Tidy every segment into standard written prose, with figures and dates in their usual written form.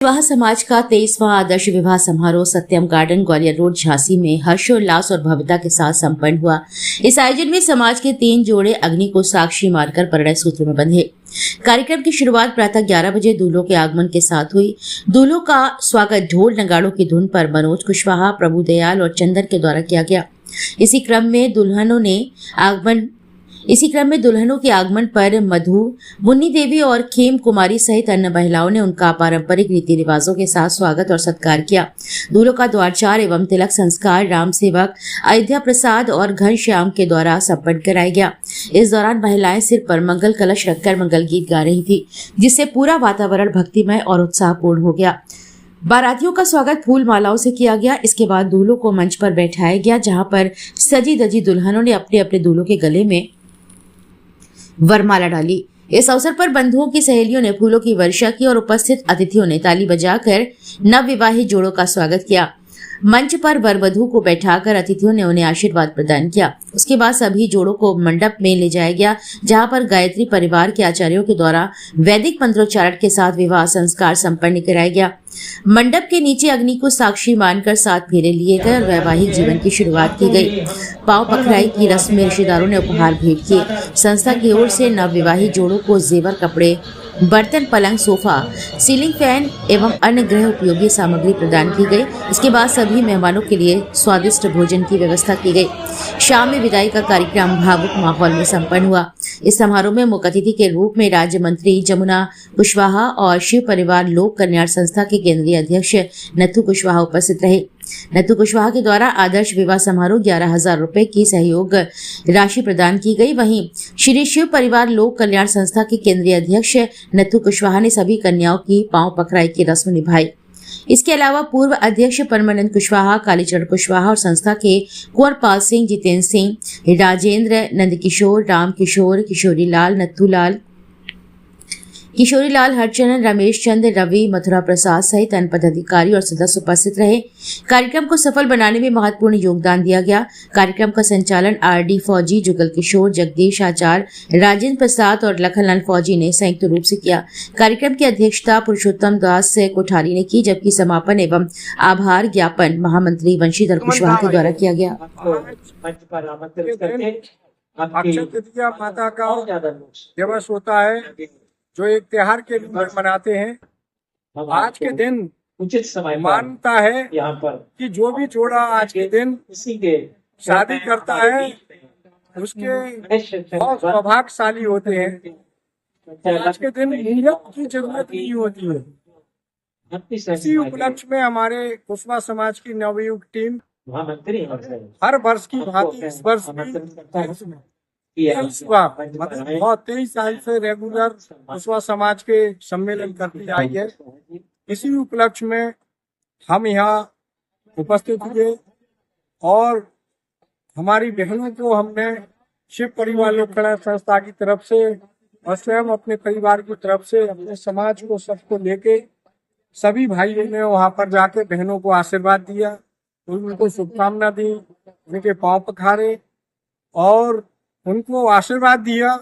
विवाह समाज का 23वां आदर्श विवाह समारोह सत्यम गार्डन ग्वालियर रोड झांसी में हर्षोल्लास और भव्यता के साथ संपन्न हुआ। इस आयोजन में समाज के 3 जोड़े अग्नि को साक्षी मारकर परिणय सूत्र में बंधे। कार्यक्रम की शुरुआत प्रातः 11 बजे दूल्हों के आगमन के साथ हुई। दूल्हों का स्वागत ढोल नगाड़ों की धुन पर मनोज कुशवाहा, प्रभु दयाल और चंदन के द्वारा किया गया। इसी क्रम में दुल्हनों के आगमन पर मधु, मुन्नी देवी और खेम कुमारी सहित अन्य महिलाओं ने उनका पारंपरिक रीति रिवाजों के साथ स्वागत और सत्कार किया। दूल्हों का द्वारचार एवं तिलक संस्कार राम सेवक, अयोध्या प्रसाद और घनश्याम के द्वारा संपन्न कराया गया। इस दौरान महिलाएं सिर पर मंगल कलश रखकर मंगल गीत गा रही थी, जिससे पूरा वातावरण भक्तिमय और उत्साहपूर्ण हो गया। बारातियों का स्वागत फूल मालाओं से किया गया। इसके बाद दूल्हों को मंच पर बैठाया गया, जहां पर सजी धजी दुल्हनों ने अपने अपने दूल्हों के गले में वरमाला डाली। इस अवसर पर बंधुओं की सहेलियों ने फूलों की वर्षा की और उपस्थित अतिथियों ने ताली बजाकर नवविवाहित जोड़ों का स्वागत किया। मंच पर वर वधू को बैठाकर अतिथियों ने उन्हें आशीर्वाद प्रदान किया। उसके बाद सभी जोड़ों को मंडप में ले जाया गया, जहां पर गायत्री परिवार के आचार्यों के द्वारा वैदिक मंत्रोच्चारण के साथ विवाह संस्कार संपन्न कराया गया। मंडप के नीचे अग्नि को साक्षी मानकर 7 फेरे लिए गए और वैवाहिक जीवन की शुरुआत की गई। पांव पखराई की रस्म में रिश्तेदारों ने उपहार भेंट किए। संस्था की ओर से नवविवाहित जोड़ों को जेवर, कपड़े, बर्तन, पलंग, सोफा, सीलिंग फैन एवं अन्य गृह उपयोगी सामग्री प्रदान की गई। इसके बाद सभी मेहमानों के लिए स्वादिष्ट भोजन की व्यवस्था की गई। शाम में विदाई का कार्यक्रम भावुक माहौल में संपन्न हुआ। इस समारोह में मुख्य अतिथि के रूप में राज्य मंत्री जमुना कुशवाहा और शिव परिवार लोक कल्याण संस्था के केंद्रीय अध्यक्ष नथु कुशवाहा उपस्थित रहे। नथु कुशवाहा के द्वारा आदर्श विवाह समारोह 11,000 रुपए की सहयोग राशि प्रदान की गई। वहीं श्री शिव परिवार लोक कल्याण संस्था के केंद्रीय अध्यक्ष नथु कुशवाहा ने सभी कन्याओं की पांव पखराई की रस्म निभाई। इसके अलावा पूर्व अध्यक्ष परमानंद कुशवाहा, कालीचरण कुशवाहा और संस्था के कुंवर पाल सिंह, जितेंद्र सिंह, राजेंद्र, नंदकिशोर, राम किशोर, किशोरीलाल, नथुलाल, किशोरीलाल, हरचंदन, रमेश चंद्र, रवि, मथुरा प्रसाद सहित अन्य पदाधिकारी और सदस्य उपस्थित रहे। कार्यक्रम को सफल बनाने में महत्वपूर्ण योगदान दिया गया। कार्यक्रम का संचालन आरडी फौजी, जुगल किशोर, जगदीश आचार्य, राजेंद्र प्रसाद और लखनलाल फौजी ने संयुक्त रूप से किया। कार्यक्रम की अध्यक्षता पुरुषोत्तम दास कोठारी ने की, जबकि समापन एवं आभार ज्ञापन महामंत्री वंशीधर कुशवाहा के द्वारा किया गया। अक्षय तृतीया माता का दिवस होता है, जो एक त्योहार के रूप में मनाते हैं। आज के दिन उचित समय मानता है यहाँ पर कि जो भी जोड़ा आज के दिन इसी के शादी करता है, उसके बहुत सौभाग्यशाली होते हैं। आज के दिन नियत की जरूरत नहीं होती है। इसी उपलक्ष्य में हमारे कुशवाहा समाज की नवयुग टीम हर वर्ष की भांति इस वर्ष भी 23 साल से रेगुलर कुशवाहा समाज के सम्मेलन करती आई है। इसी उपलक्ष्य में हम यहाँ उपस्थित हुए और हमारी बहनों को हमने शिव परिवार लोक कल्याण संस्था की तरफ से और स्वयं अपने परिवार की तरफ से अपने समाज को सबको लेके सभी भाइयों ने वहाँ पर जाके बहनों को आशीर्वाद दिया, उनको शुभकामना दी, उनके पांव पखारे और उनको आशीर्वाद दिया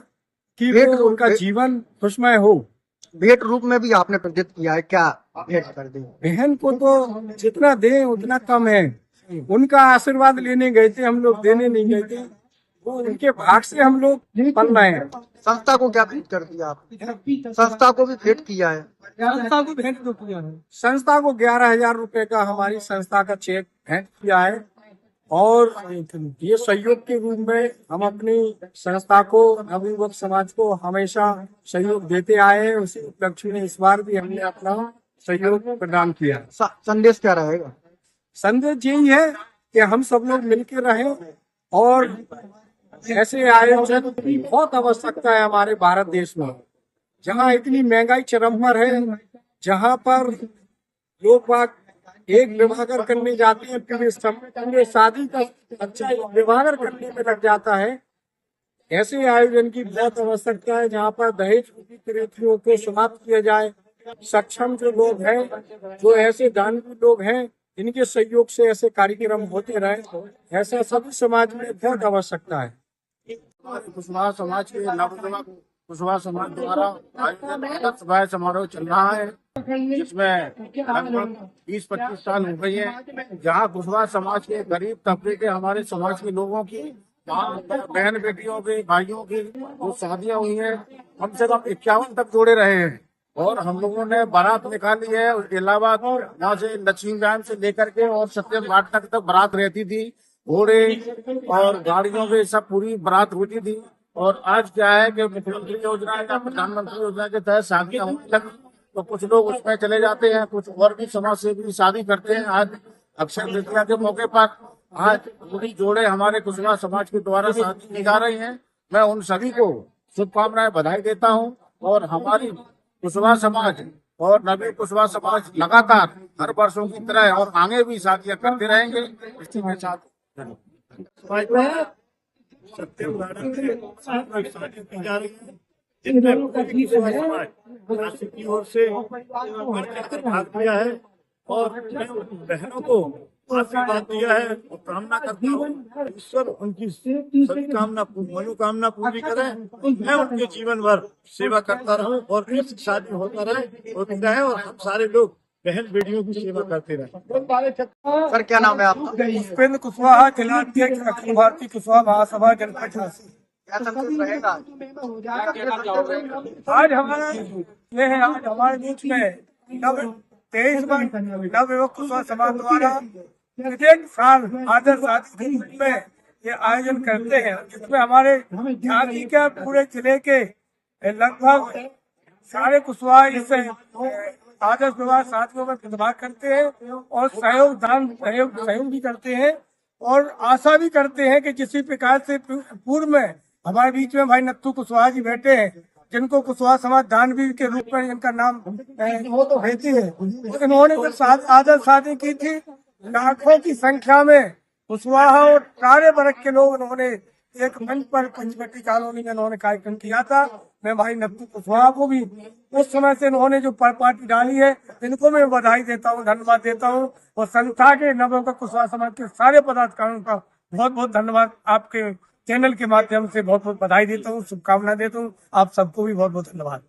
कि वो उनका जीवन खुशमय हो। भेंट रूप में भी आपने प्रेरित किया है, क्या भेंट कर दी? बहन को तो जितना दे उतना कम है। उनका आशीर्वाद लेने गए थे हम लोग, देने नहीं गए थे। वो उनके भाग से हम लोग पल रहे हैं। संस्था को क्या भेंट कर दिया आपने? संस्था को भी भेंट किया है? संस्था को भेंट तो किया है। संस्था को 11,000 रुपए का हमारी संस्था का चेक भेंट किया है और ये सहयोग के रूप में हम अपनी संस्था को, नवयुवक समाज को हमेशा सहयोग देते आए हैं। उसी उपलक्ष्य में इस बार भी हमने अपना सहयोग प्रदान किया। संदेश क्या रहेगा? संदेश यही है कि हम सब लोग मिलकर रहें और ऐसे आयोजन की बहुत आवश्यकता है हमारे भारत देश में, जहाँ इतनी महंगाई चरम पर है, जहाँ पर लोग एक विवाहकर करने जाते हैं, फिर शादी का अच्छा विवाहकर करने में लग जाता है। ऐसे आयोजन की बहुत आवश्यकता है, जहाँ पर दहेज की कुरीतियों को समाप्त किया जाए। सक्षम जो लोग हैं, जो ऐसे दानवी लोग हैं, इनके सहयोग से ऐसे कार्यक्रम होते रहे, ऐसा सभी समाज में बहुत आवश्यकता है। कुशवाहा समाज के नवयुवक कुशवाहा समाज द्वारा आयोजित सभा समारोह चल रहा है, जिसमें लगभग 20-25 साल हो गई है। जहाँ कुशवाहा समाज के गरीब तबके के हमारे समाज के लोगों की बहन बेटियों के भाइयों की जो शादियां हुई है, कम से कम 51 तक जोड़े रहे हैं। और हम लोगों ने बारात निकाली है इलाहाबाद, वहाँ से लक्ष्मी बैंक से लेकर के और सत्यम घाट तक बारात रहती थी। घोड़े और गाड़ियों पे सब पूरी बारात होती थी। और आज क्या है कि मुख्यमंत्री योजना या प्रधानमंत्री योजना के तहत शादियां होने लगी, तो कुछ लोग उसमें चले जाते हैं, कुछ और भी समाज से भी शादी करते हैं। आज अक्षय तृतीया के मौके पर आज पूरी जोड़े हमारे कुशवाहा समाज के द्वारा शादी की जा रही हैं। मैं उन सभी को शुभकामनाएं, बधाई देता हूं। और हमारी कुशवाहा समाज और नवीन कुशवाहा समाज लगातार हर वर्षों की तरह और आगे भी शादियां करते रहेंगे। इसी के साथ सत्यम गार्डन से शादी की जा रही है, जिसमें कुशवाहा समाज राष्ट्र की ओर से भाग लिया है। और मैं उन बहनों को आशीर्वाद दिया है और कामना करता हूँ ईश्वर उनकी सभी मनोकामना पूरी करे। मैं उनके जीवन भर सेवा करता रहूं और ऐसी शादी होती रहे और हम सारे लोग बहन बेटियों की सेवा करते रहे। सर क्या नाम है आपका? उपेंद्र कुशवाहा, जिला अध्यक्ष अखिल भारतीय कुशवाहा महासभा जनपद झांसी। क्या संदेश रहेगा? आज हमारा ये है, आज हमारे बीच में 23वां नवयुवक कुशवाहा समाज द्वारा प्रत्येक साल आदर्श शादी के रूप में ये आयोजन करते हैं, जिसमें हमारे झांसी के पूरे जिले के लगभग सारे कुशवाहा इस आदर्श विवाह शादियों में प्रतिभाग करते हैं और सहयोग भी करते हैं। और आशा भी करते हैं कि जिस प्रकार से पूर्व में हमारे बीच में भाई नत्थू कुशवाहा जी बैठे हैं, जिनको कुशवाहा समाज दानवीर के रूप में इनका नाम वो तो भेजी है। इन्होंने जो आदर्श शादी की थी, लाखों की संख्या में कुशवाहा और सारे वर्ग के लोग उन्होंने एक मंच पर पंचवटी कॉलोनी में उन्होंने कार्यक्रम किया था। मैं भाई नत्थू कुशवाहा को भी उस समय से इन्होंने जो पार्टी डाली है, इनको मैं बधाई देता हूँ, धन्यवाद देता हूँ। और संस्था के नवयुवक कुशवाहा समाज के सारे पदाधिकारियों का बहुत बहुत धन्यवाद, आपके चैनल के माध्यम से बहुत बहुत बधाई देता हूँ, शुभकामनाएं देता हूँ। आप सबको भी बहुत बहुत धन्यवाद।